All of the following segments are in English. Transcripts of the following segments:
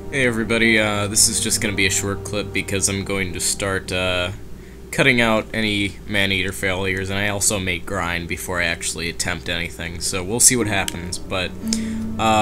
Hey everybody, this is just going to be a short clip because I'm going to start cutting out any man-eater failures, and I also make grind before I actually attempt anything, so we'll see what happens. But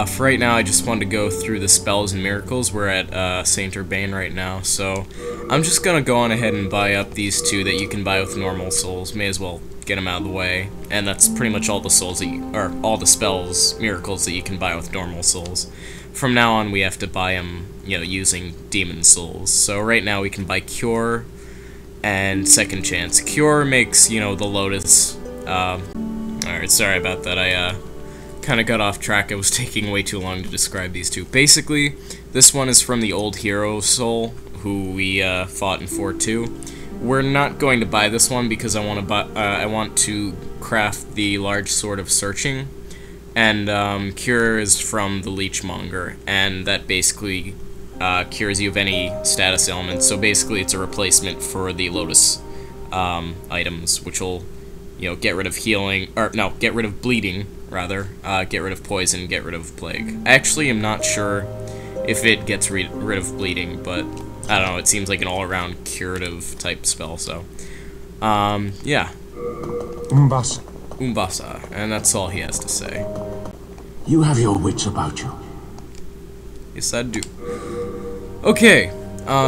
for right now, I just wanted to go through the spells and miracles. We're at Saint Urbane right now, so I'm just going to go on ahead and buy up these two that you can buy with normal souls. May as well get them out of the way, and that's pretty much all the souls that or all the spells, miracles that you can buy with normal souls. From now on, we have to buy them, using demon souls. So right now we can buy Cure and Second Chance. Cure makes, the Lotus. Alright, sorry about that. I kind of got off track. It was taking way too long to describe these two. Basically, this one is from the old hero soul, who we fought in 4-2. We're not going to buy this one because I want to craft the large sword of searching. And Cure is from the Leechmonger, and that basically cures you of any status ailments. So basically, it's a replacement for the Lotus items, which will, get rid of healing, or no, get rid of bleeding rather, get rid of poison, get rid of plague. I actually am not sure if it gets rid of bleeding, but I don't know. It seems like an all-around curative type spell. So, yeah. Umbasa, and that's all he has to say. You have your wits about you. Yes, I do. Okay,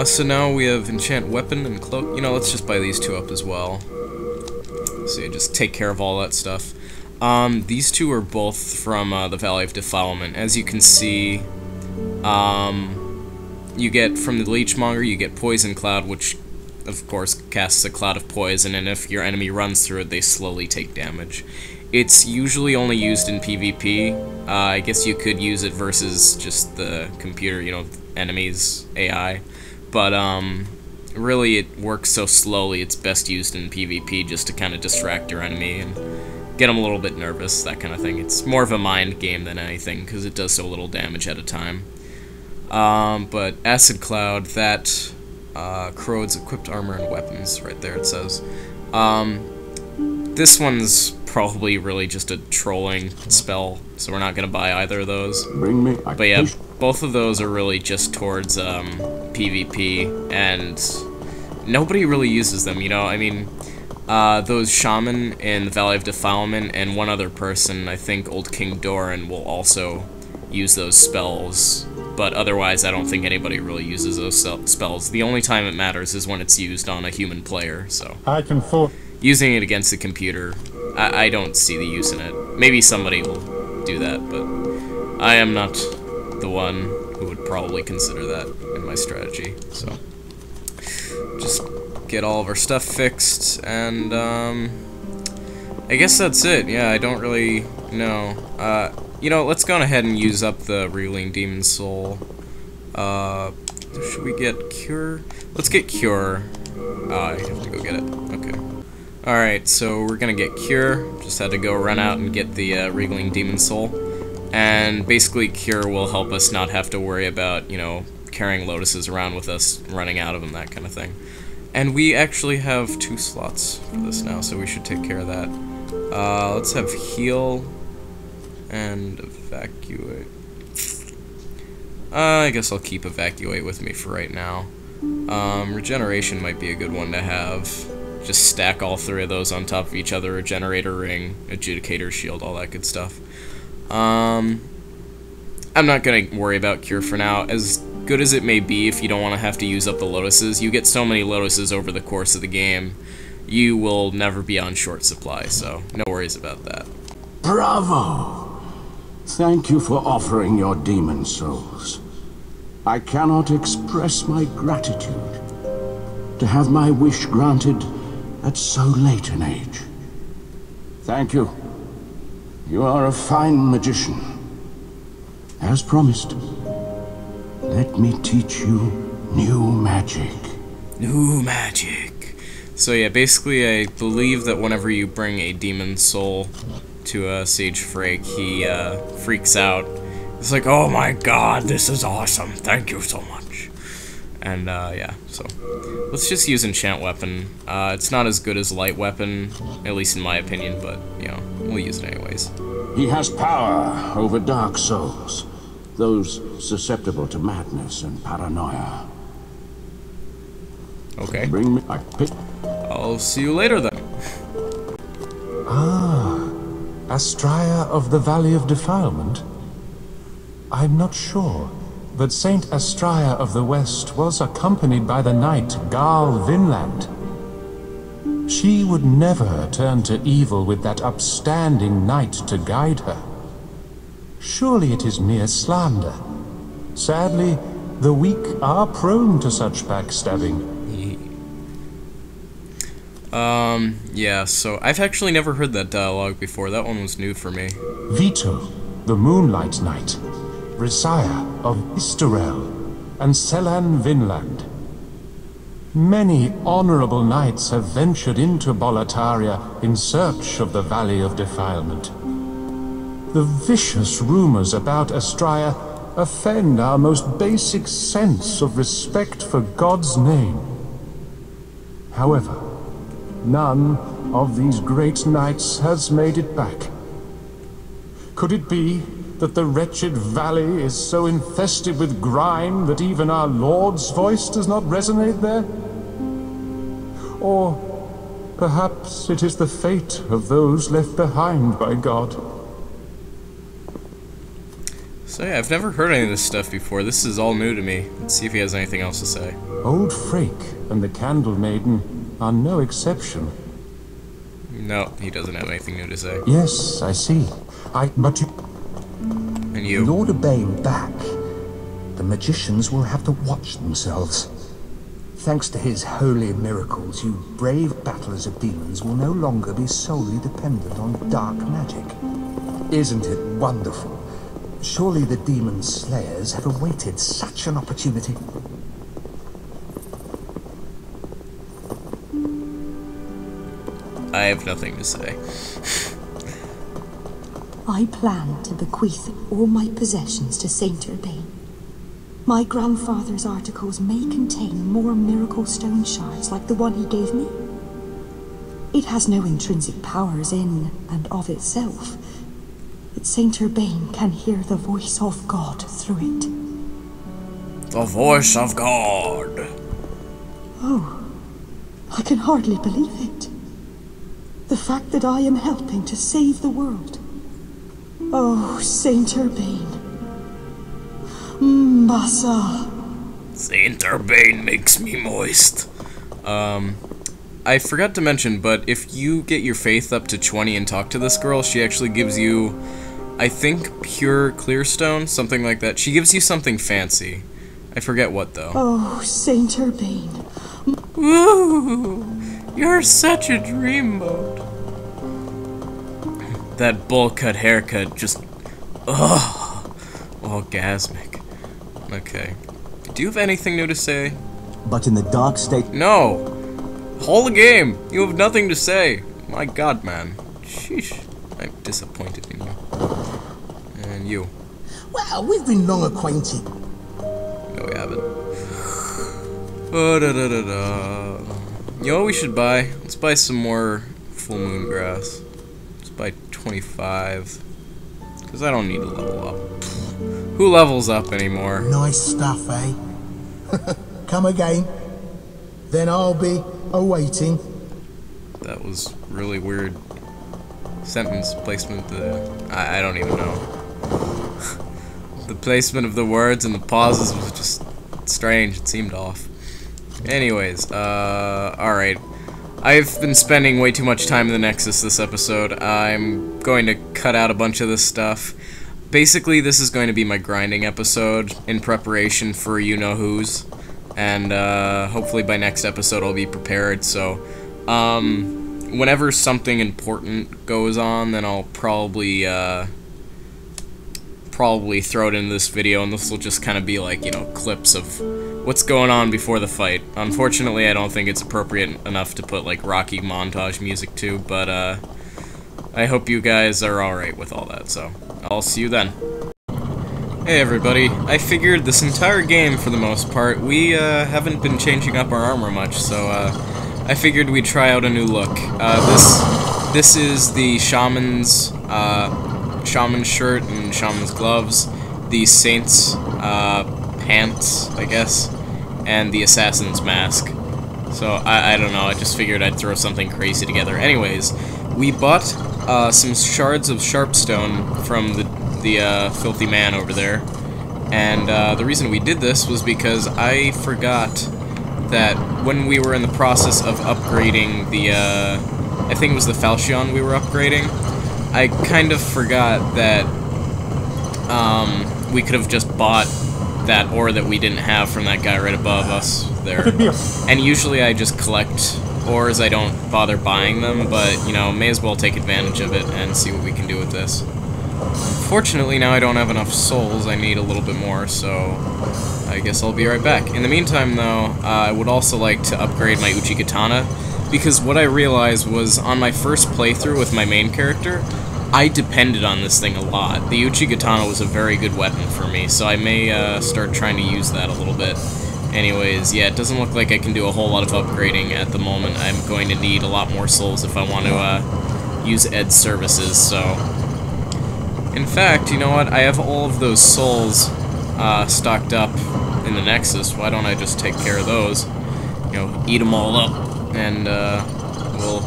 so now we have Enchant Weapon and Cloak. Let's just buy these two up as well. So you just take care of all that stuff. These two are both from the Valley of Defilement. As you can see, you get, from the Leechmonger, you get Poison Cloud, which of course casts a cloud of poison, and if your enemy runs through it, they slowly take damage. It's usually only used in PvP. I guess you could use it versus just the computer, enemies, AI. But, really it works so slowly, it's best used in PvP just to kind of distract your enemy and get them a little bit nervous, that kind of thing. It's more of a mind game than anything, because it does so little damage at a time. But Acid Cloud, that corrodes equipped armor and weapons, right there it says. This one's probably really just a trolling spell, so we're not gonna buy either of those. But yeah, both of those are really just towards PvP, and nobody really uses them, I mean, those shaman in the Valley of Defilement and one other person, I think Old King Doran, will also use those spells, but otherwise I don't think anybody really uses those spells. The only time it matters is when it's used on a human player, so using it against the computer, I don't see the use in it. Maybe somebody will do that, but I am not the one who would probably consider that in my strategy. So just get all of our stuff fixed, and I guess that's it. Yeah, I don't really know. Let's go ahead and use up the Reeling Demon Soul. Should we get Cure? Let's get Cure. I have to go get it. Okay. Alright, so we're gonna get Cure. Just had to go run out and get the Reeling Demon Soul. And basically Cure will help us not have to worry about, carrying Lotuses around with us, running out of them, that kind of thing. And we actually have 2 slots for this now, so we should take care of that. Let's have Heal and Evacuate. I guess I'll keep Evacuate with me for right now. Regeneration might be a good one to have. Just stack all 3 of those on top of each other, Regenerator Ring, Adjudicators Shield, all that good stuff. I'm not gonna worry about Cure for now. As good as it may be, if you don't want to have to use up the Lotuses, you get so many Lotuses over the course of the game, you will never be on short supply, so no worries about that. Bravo! Thank you for offering your demon souls. I cannot express my gratitude to have my wish granted at so late an age. Thank you. You are a fine magician. As promised, let me teach you new magic. New magic. So yeah, basically I believe that whenever you bring a demon soul to a Sage Frake, he freaks out. It's like, oh my god, this is awesome, thank you so much. And yeah, so let's just use Enchant Weapon. It's not as good as Light Weapon, at least in my opinion, but we'll use it anyways. He has power over dark souls. those susceptible to madness and paranoia. Okay. Bring me... I'll see you later then. Ah, Astraea of the Valley of Defilement? I'm not sure, but Saint Astraea of the West was accompanied by the knight Garl Vinland. She would never turn to evil with that upstanding knight to guide her. Surely it is mere slander. Sadly, the weak are prone to such backstabbing. Yeah, so I've actually never heard that dialogue before. That one was new for me. Vito, the Moonlight Knight, Resaya of Istarel, and Selan Vinland. Many honorable knights have ventured into Boletaria in search of the Valley of Defilement. The vicious rumors about Astraea offend our most basic sense of respect for God's name. However, none of these great knights has made it back. Could it be that the wretched valley is so infested with grime that even our Lord's voice does not resonate there? Or perhaps it is the fate of those left behind by God. So yeah, I've never heard any of this stuff before. This is all new to me. Let's see if he has anything else to say. Old Frake and the Candle Maiden are no exception. No, he doesn't have anything new to say. Yes, I see. But you... And you? Lord Urbane back. The magicians will have to watch themselves. Thanks to his holy miracles, you brave battlers of demons will no longer be solely dependent on dark magic. Isn't it wonderful? Surely the demon slayers have awaited such an opportunity. I have nothing to say. I plan to bequeath all my possessions to Saint Urbane. My grandfather's articles may contain more miracle stone shards like the one he gave me. It has no intrinsic powers in and of itself, but Saint Urbane can hear the voice of God through it. The voice of God! Oh, I can hardly believe it. The fact that I am helping to save the world. Oh, Saint Urbane. Massa. Saint Urbane makes me moist. I forgot to mention, but if you get your faith up to 20 and talk to this girl, she actually gives you, I think, pure clearstone, something like that. She gives you something fancy. I forget what, though. Oh, Saint Urbane. Ooh, you're such a dreamboat. That bowl cut haircut just, orgasmic. Okay. Do you have anything new to say? But in the dark state... No! Whole game! You have nothing to say! My god, man. Sheesh. I'm disappointed in you. And you. Well, we've been long acquainted. No, we haven't. You know what we should buy? Let's buy some more full moon grass. Let's buy 25. Because I don't need to level up. Who levels up anymore? Nice stuff, eh? Come again. Then I'll be awaiting. That was really weird sentence placement. I don't even know. The placement of the words and the pauses was just strange. It seemed off. Anyways, alright. I've been spending way too much time in the Nexus this episode. I'm going to cut out a bunch of this stuff. Basically, this is going to be my grinding episode in preparation for you-know-who's. And, hopefully by next episode I'll be prepared, so, whenever something important goes on, then I'll probably throw it in this video, and this will just kind of be like, you know, clips of what's going on before the fight. Unfortunately, I don't think it's appropriate enough to put, like, Rocky montage music to, but, I hope you guys are alright with all that, so I'll see you then. Hey everybody, I figured this entire game, for the most part, we haven't been changing up our armor much, so I figured we'd try out a new look. This is the shaman's shirt and shaman's gloves, the Saint's pants, I guess, and the Assassin's mask. So, I don't know, I just figured I'd throw something crazy together. Anyways, we bought some shards of sharpstone from the filthy man over there. And the reason we did this was because I forgot that when we were in the process of upgrading the, I think it was the Falchion we were upgrading, I kind of forgot that we could have just bought that ore that we didn't have from that guy right above us there. And usually I just collect ores, I don't bother buying them, but, you know, may as well take advantage of it and see what we can do with this. Fortunately, now I don't have enough souls, I need a little bit more, so I guess I'll be right back. In the meantime, though, I would also like to upgrade my Uchi Katana, because what I realized was on my first playthrough with my main character, I depended on this thing a lot. The Uchi Katana was a very good weapon for me, so I may start trying to use that a little bit. Anyways, yeah, it doesn't look like I can do a whole lot of upgrading at the moment. I'm going to need a lot more souls if I want to use Ed's services, so... In fact, you know what? I have all of those souls stocked up in the Nexus. Why don't I just take care of those? You know, eat them all up, and we'll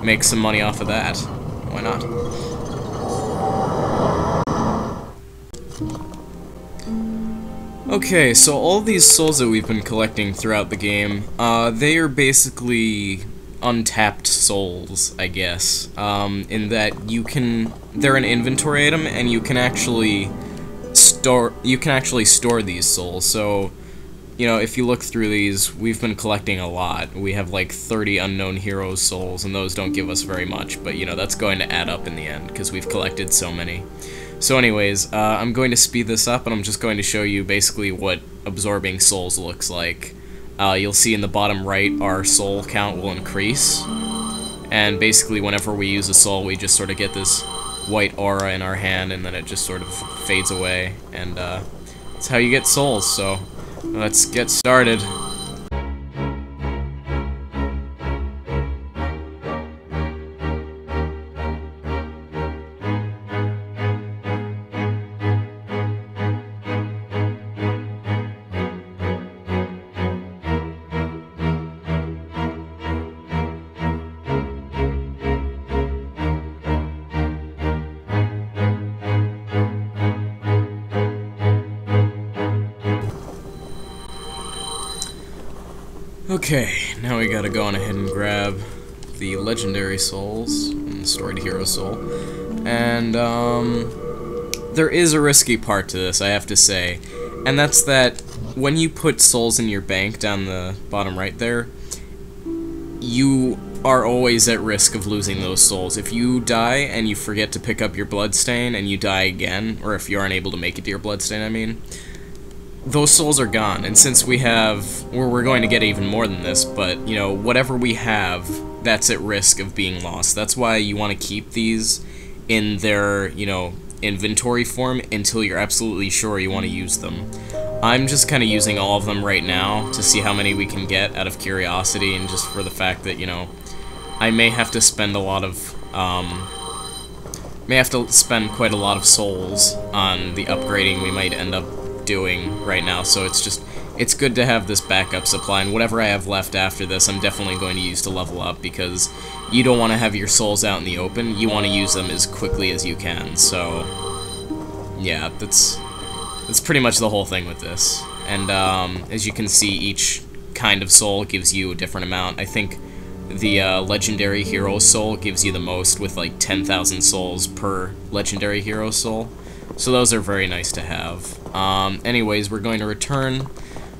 make some money off of that. Why not? Okay, so all these souls that we've been collecting throughout the game, they are basically untapped souls, I guess, in that you can, they're an inventory item, and you can actually store these souls. So, you know, if you look through these, we've been collecting a lot. We have like 30 unknown heroes souls, and those don't give us very much, but you know, that's going to add up in the end, because we've collected so many. So anyways, I'm going to speed this up, and I'm just going to show you basically what absorbing souls looks like. You'll see in the bottom right, our soul count will increase, and basically whenever we use a soul, we just sort of get this white aura in our hand, and then it just sort of fades away, and that's how you get souls, so let's get started. Okay, now we gotta go on ahead and grab the legendary souls and the storied hero soul. And there is a risky part to this, I have to say. And that's that when you put souls in your bank down the bottom right there, you are always at risk of losing those souls. If you die and you forget to pick up your bloodstain and you die again, or if you aren't able to make it to your bloodstain, I mean, those souls are gone. And since we have, we're going to get even more than this, but, you know, whatever we have, that's at risk of being lost. That's why you want to keep these in their, you know, inventory form until you're absolutely sure you want to use them. I'm just kind of using all of them right now to see how many we can get out of curiosity, and just for the fact that, you know, I may have to spend a lot of, quite a lot of souls on the upgrading we might end up doing right now, so it's good to have this backup supply, and whatever I have left after this I'm definitely going to use to level up, because you don't want to have your souls out in the open, you want to use them as quickly as you can. So yeah, that's pretty much the whole thing with this. And as you can see, each kind of soul gives you a different amount. I think the legendary hero soul gives you the most, with like 10,000 souls per legendary hero soul. So those are very nice to have. Anyways, we're going to return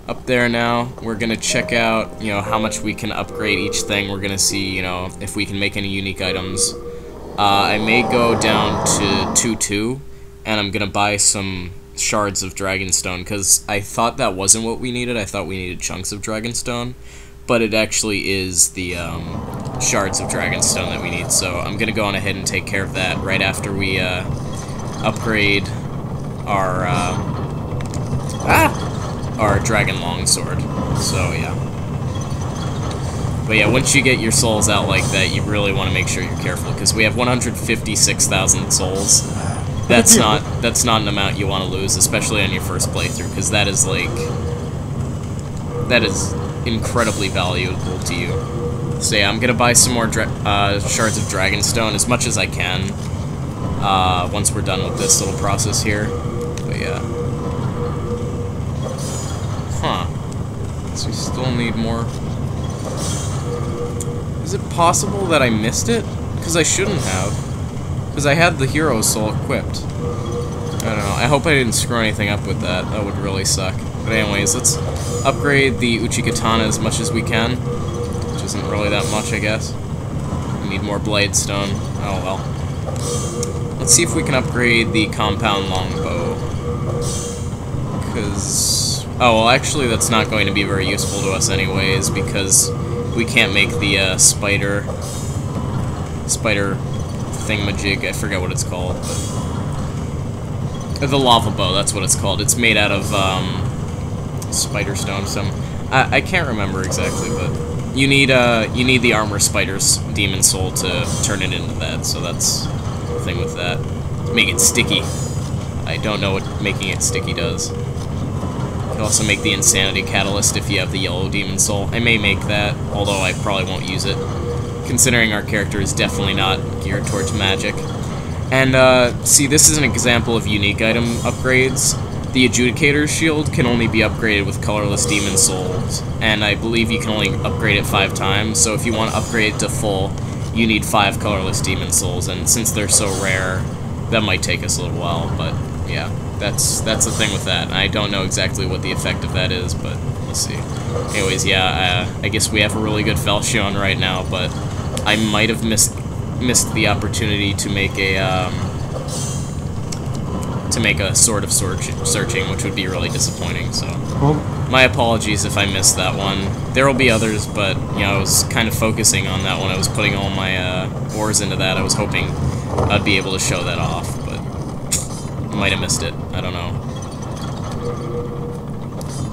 up there now. We're going to check out, you know, how much we can upgrade each thing. We're going to see, you know, if we can make any unique items. I may go down to 2-2, and I'm going to buy some shards of Dragonstone, because I thought that wasn't what we needed. I thought we needed chunks of Dragonstone, but it actually is the shards of Dragonstone that we need. So I'm going to go on ahead and take care of that right after we upgrade our Dragon Longsword. So yeah. But yeah, once you get your souls out like that, you really want to make sure you're careful, because we have 156,000 souls, that's not an amount you want to lose, especially on your first playthrough, because that is like incredibly valuable to you. So yeah, I'm gonna buy some more shards of Dragonstone as much as I can once we're done with this little process here. But yeah. Huh. So we still need more. Is it possible that I missed it? Because I shouldn't have. Because I had the hero soul equipped. I don't know. I hope I didn't screw anything up with that. That would really suck. But anyways, let's upgrade the Uchi Katana as much as we can. Which isn't really that much, I guess. We need more blade stone. Oh well. Let's see if we can upgrade the compound longbow. Because... oh, well, actually, that's not going to be very useful to us anyways, because we can't make the spider thingamajig. I forget what it's called. But the lava bow, that's what it's called. It's made out of spider stone. I can't remember exactly, but you need the armor spider's demon soul to turn it into that. So that's the thing with that. To make it sticky. I don't know what making it sticky does. You can also make the insanity catalyst if you have the yellow demon soul. I may make that, although I probably won't use it, considering our character is definitely not geared towards magic. And, see, this is an example of unique item upgrades. The Adjudicators Shield can only be upgraded with colorless demon souls, and I believe you can only upgrade it 5 times, so if you want to upgrade it to full, you need 5 colorless demon souls, and since they're so rare, that might take us a little while, but yeah, that's the thing with that. I don't know exactly what the effect of that is, but we'll see. Anyways, yeah, I guess we have a really good Falchion right now, but I might have missed the opportunity to make a Sword of Searching, which would be really disappointing, so my apologies if I missed that one. There will be others, but, you know, I was kind of focusing on that one. I was putting all my ores into that. I was hoping I'd be able to show that off, but might have missed it. I don't know.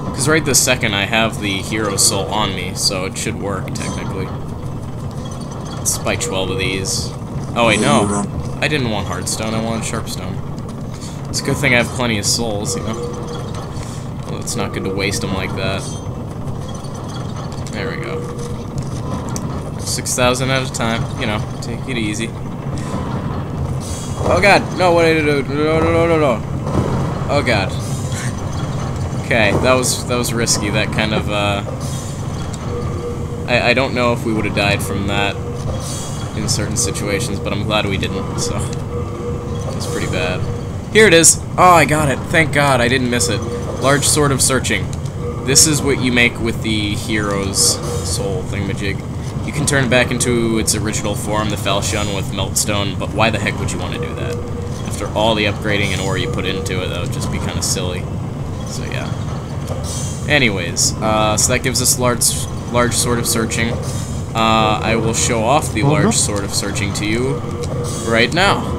Because right this second I have the hero soul on me, so it should work, technically. Let's buy 12 of these. Oh wait, no. I didn't want hardstone, I wanted sharpstone. It's a good thing I have plenty of souls, you know? Well, it's not good to waste them like that. There we go. 6,000 at a time, you know, take it easy. Oh god, no, what did I do? No. Oh god. Okay, that was risky, that kind of, I don't know if we would have died from that in certain situations, but I'm glad we didn't, so it was pretty bad. Here it is! Oh, I got it! Thank God, I didn't miss it. Large Sword of Searching. This is what you make with the hero's soul thingamajig. You can turn it back into its original form, the Falchion with Meltstone, but why the heck would you want to do that? After all the upgrading and ore you put into it, that would just be kind of silly. So yeah. Anyways, so that gives us large Sword of Searching. I will show off the large Sword of Searching to you right now.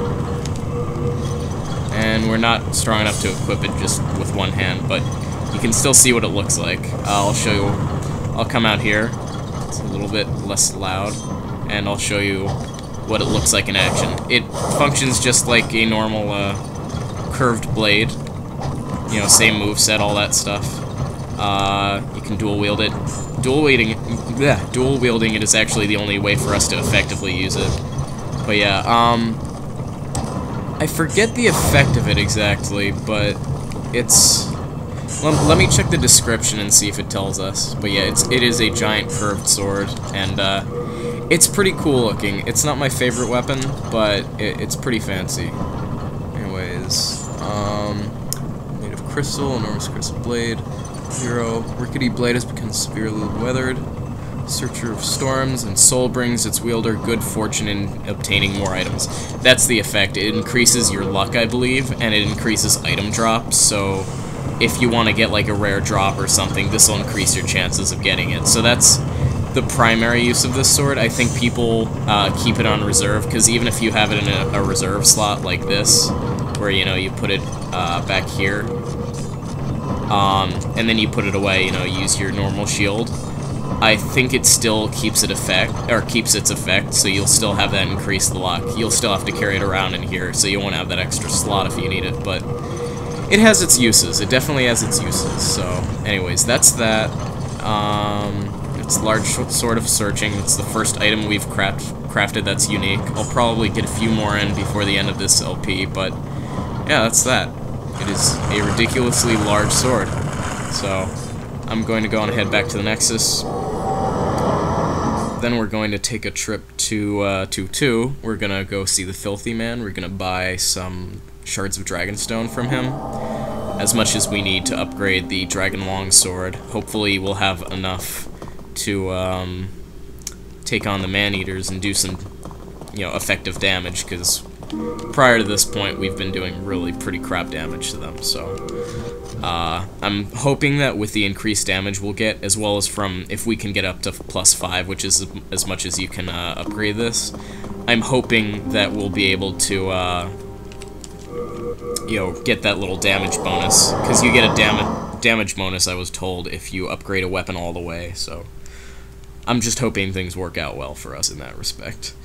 And we're not strong enough to equip it just with one hand, but you can still see what it looks like. I'll show you. I'll come out here. It's a little bit less loud, and I'll show you what it looks like in action. It functions just like a normal curved blade. You know, same moveset, all that stuff. You can dual wield it. Dual wielding it is actually the only way for us to effectively use it. But yeah, I forget the effect of it exactly, but it's... Let me check the description and see if it tells us. But yeah, it is a giant curved sword, and it's pretty cool looking. It's not my favorite weapon, but it's pretty fancy. Anyways, made of crystal, enormous crystal blade. Hero, rickety blade has become severely weathered. Searcher of storms, and soul brings its wielder good fortune in obtaining more items. That's the effect. It increases your luck, I believe, and it increases item drops, so if you want to get like a rare drop or something, this will increase your chances of getting it. So that's the primary use of this sword. I think people keep it on reserve, because even if you have it in a reserve slot like this, where, you know, you put it back here, and then you put it away, you know, use your normal shield, I think it still keeps its effect, so you'll still have that increased luck. You'll still have to carry it around in here, so you won't have that extra slot if you need it, but it has its uses. It definitely has its uses. So, anyways, that's that. It's large sword of searching. It's the first item we've crafted that's unique. I'll probably get a few more in before the end of this LP, but yeah, that's that. It is a ridiculously large sword. So, I'm going to go on and head back to the Nexus. Then we're going to take a trip to 2. We're going to go see the Filthy Man. We're going to buy some shards of Dragonstone from him, as much as we need to upgrade the Dragon Longsword. Hopefully we'll have enough to take on the Man-Eaters and do some, effective damage, because prior to this point we've been doing really pretty crap damage to them, so I'm hoping that with the increased damage we'll get, as well as from, if we can get up to +5, which is as much as you can upgrade this, I'm hoping that we'll be able to get that little damage bonus, because you get a damage bonus, I was told, if you upgrade a weapon all the way, so I'm just hoping things work out well for us in that respect.